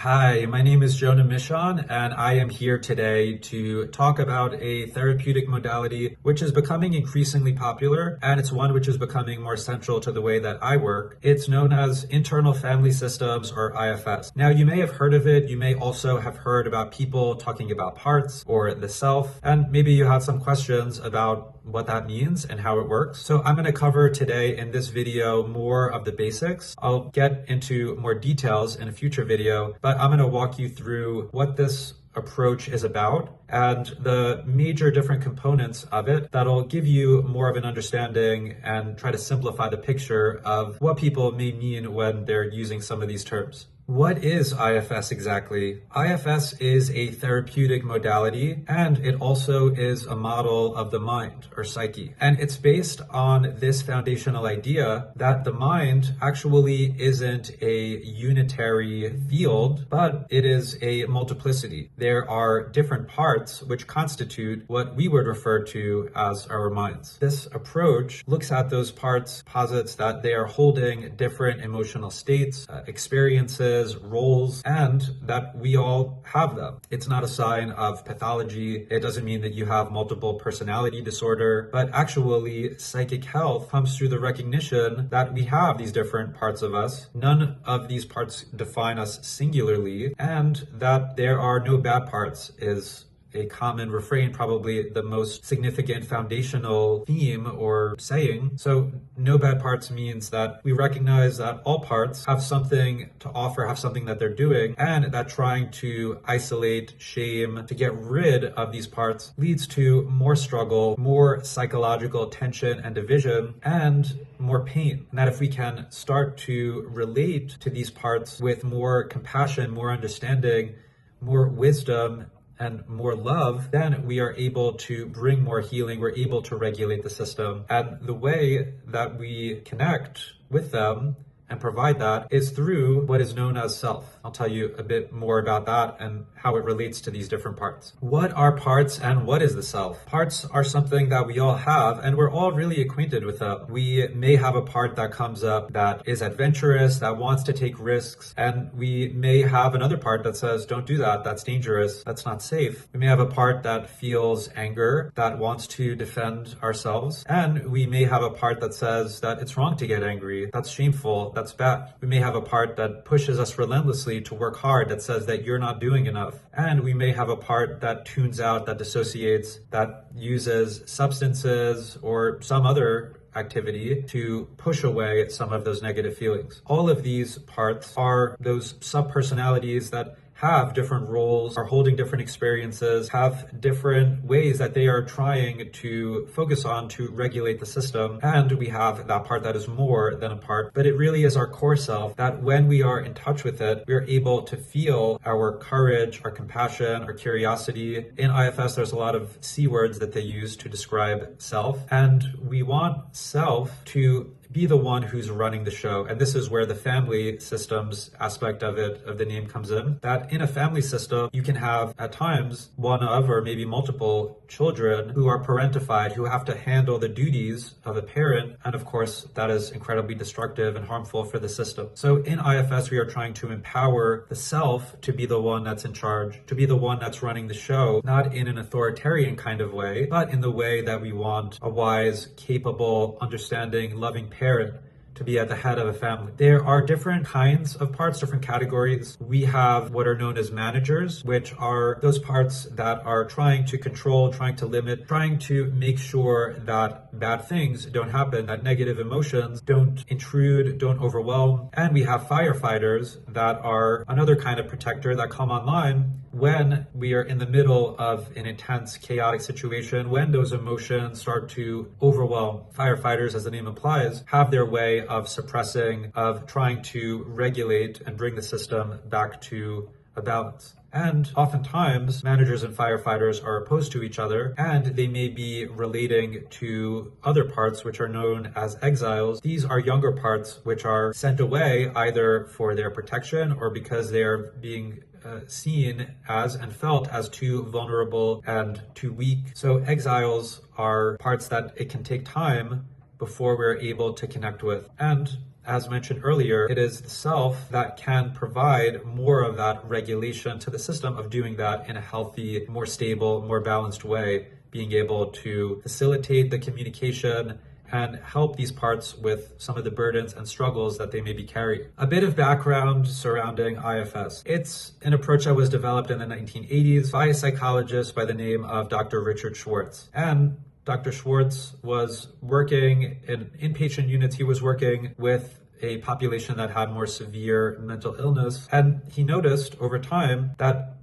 Hi, my name is Jonah Mishaan, and I am here today to talk about a therapeutic modality which is becoming increasingly popular, and it's one which is becoming more central to the way that I work. It's known as internal family systems, or IFS. Now, you may have heard of it. You may also have heard about people talking about parts or the self, and maybe you have some questions about what that means and how it works. So I'm going to cover today in this video more of the basics. I'll get into more details in a future video, but I'm going to walk you through what this approach is about and the major different components of it that'll give you more of an understanding and try to simplify the picture of what people may mean when they're using some of these terms. What is IFS exactly? IFS is a therapeutic modality, and it also is a model of the mind or psyche. And it's based on this foundational idea that the mind actually isn't a unitary field, but it is a multiplicity. There are different parts which constitute what we would refer to as our minds. This approach looks at those parts, posits that they are holding different emotional states, experiences, roles, and that we all have them. It's not a sign of pathology. It doesn't mean that you have multiple personality disorder, but actually psychic health comes through the recognition that we have these different parts of us. None of these parts define us singularly, and that there are no bad parts is a common refrain, probably the most significant foundational theme or saying. So no bad parts means that we recognize that all parts have something to offer, have something that they're doing, and that trying to isolate, shame, to get rid of these parts leads to more struggle, more psychological tension and division, and more pain. And that if we can start to relate to these parts with more compassion, more understanding, more wisdom, and more love, then we are able to bring more healing. We're able to regulate the system. And the way that we connect with them and provide that is through what is known as self. I'll tell you a bit more about that and how it relates to these different parts. What are parts and what is the self? Parts are something that we all have, and we're all really acquainted with them. We may have a part that comes up that is adventurous, that wants to take risks, and we may have another part that says, don't do that, that's dangerous, that's not safe. We may have a part that feels anger, that wants to defend ourselves, and we may have a part that says that it's wrong to get angry, that's shameful, that's bad. We may have a part that pushes us relentlessly to work hard, that says that you're not doing enough. And we may have a part that tunes out, that dissociates, that uses substances or some other activity to push away some of those negative feelings. All of these parts are those subpersonalities that have different roles, are holding different experiences, have different ways that they are trying to focus on to regulate the system. And we have that part that is more than a part, but it really is our core self that when we are in touch with it, we're able to feel our courage, our compassion, our curiosity. In IFS, there's a lot of C words that they use to describe self, and we want self to be the one who's running the show. And this is where the family systems aspect of it, of the name, comes in. That in a family system, you can have at times one of or maybe multiple children who are parentified, who have to handle the duties of a parent. And of course, that is incredibly destructive and harmful for the system. So in IFS, we are trying to empower the self to be the one that's in charge, to be the one that's running the show, not in an authoritarian kind of way, but in the way that we want a wise, capable, understanding, loving parent to be at the head of a family. There are different kinds of parts, different categories. We have what are known as managers, which are those parts that are trying to control, trying to limit, trying to make sure that bad things don't happen, that negative emotions don't intrude, don't overwhelm. And we have firefighters that are another kind of protector that come online when we are in the middle of an intense, chaotic situation, when those emotions start to overwhelm. Firefighters, as the name implies, have their way of suppressing, of trying to regulate and bring the system back to a balance. And oftentimes, managers and firefighters are opposed to each other, and they may be relating to other parts which are known as exiles. These are younger parts which are sent away either for their protection or because they are being seen as and felt as too vulnerable and too weak. So exiles are parts that it can take time before we're able to connect with. And as mentioned earlier, it is the self that can provide more of that regulation to the system of doing that in a healthy, more stable, more balanced way, being able to facilitate the communication and help these parts with some of the burdens and struggles that they may be carrying. A bit of background surrounding IFS. It's an approach that was developed in the 1980s by a psychologist by the name of Dr. Richard Schwartz. And Dr. Schwartz was working in inpatient units. He was working with a population that had more severe mental illness. And he noticed over time that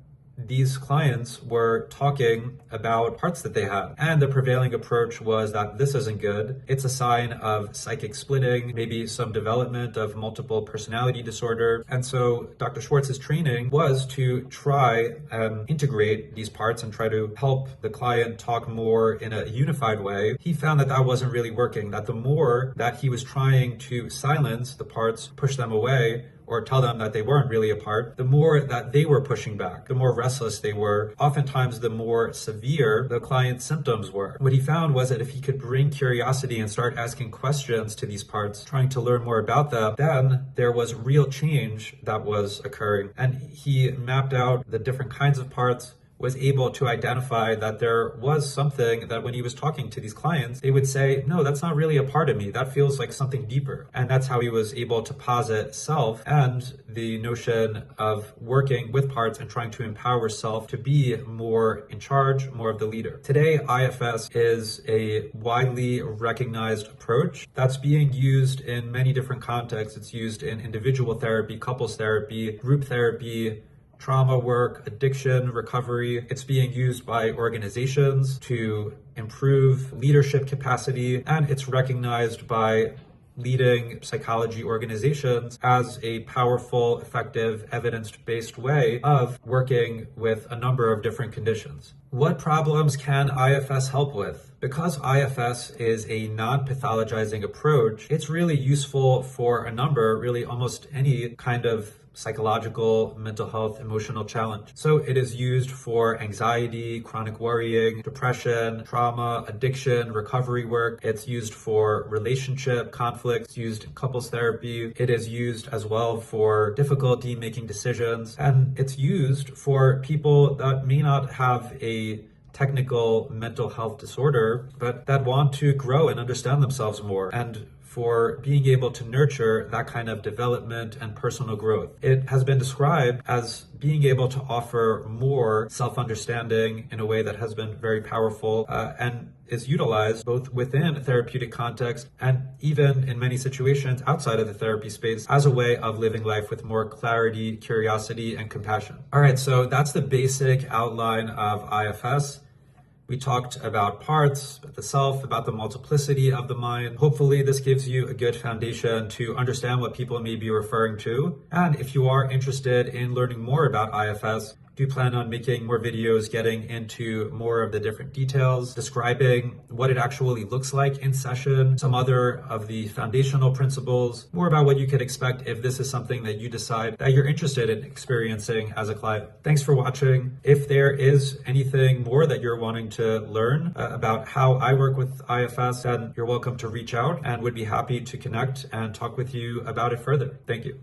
these clients were talking about parts that they had. And the prevailing approach was that this isn't good. It's a sign of psychic splitting, maybe some development of multiple personality disorder. And so Dr. Schwartz's training was to try and integrate these parts and try to help the client talk more in a unified way. He found that that wasn't really working, that the more that he was trying to silence the parts, push them away, or tell them that they weren't really a part, the more that they were pushing back, the more restless they were, oftentimes the more severe the client's symptoms were. What he found was that if he could bring curiosity and start asking questions to these parts, trying to learn more about them, then there was real change that was occurring. And he mapped out the different kinds of parts, was able to identify that there was something that when he was talking to these clients, they would say, no, that's not really a part of me. That feels like something deeper. And that's how he was able to posit self and the notion of working with parts and trying to empower self to be more in charge, more of the leader. Today, IFS is a widely recognized approach that's being used in many different contexts. It's used in individual therapy, couples therapy, group therapy, trauma work, addiction, recovery. It's being used by organizations to improve leadership capacity, and it's recognized by leading psychology organizations as a powerful, effective, evidence-based way of working with a number of different conditions. What problems can IFS help with? Because IFS is a non-pathologizing approach, it's really useful for a number, really almost any kind of psychological, mental health, emotional challenge. So it is used for anxiety, chronic worrying, depression, trauma, addiction, recovery work. It's used for relationship conflicts, used in couples therapy. It is used as well for difficulty making decisions. And it's used for people that may not have a technical mental health disorder, but that want to grow and understand themselves more, and for being able to nurture that kind of development and personal growth. It has been described as being able to offer more self-understanding in a way that has been very powerful and is utilized both within a therapeutic context and even in many situations outside of the therapy space as a way of living life with more clarity, curiosity, and compassion. All right, so that's the basic outline of IFS. We talked about parts, about the self, about the multiplicity of the mind. Hopefully this gives you a good foundation to understand what people may be referring to. And if you are interested in learning more about IFS, do plan on making more videos getting into more of the different details, describing what it actually looks like in session, some other of the foundational principles, more about what you could expect if this is something that you decide that you're interested in experiencing as a client. Thanks for watching. If there is anything more that you're wanting to learn about how I work with IFS, then you're welcome to reach out and would be happy to connect and talk with you about it further. Thank you.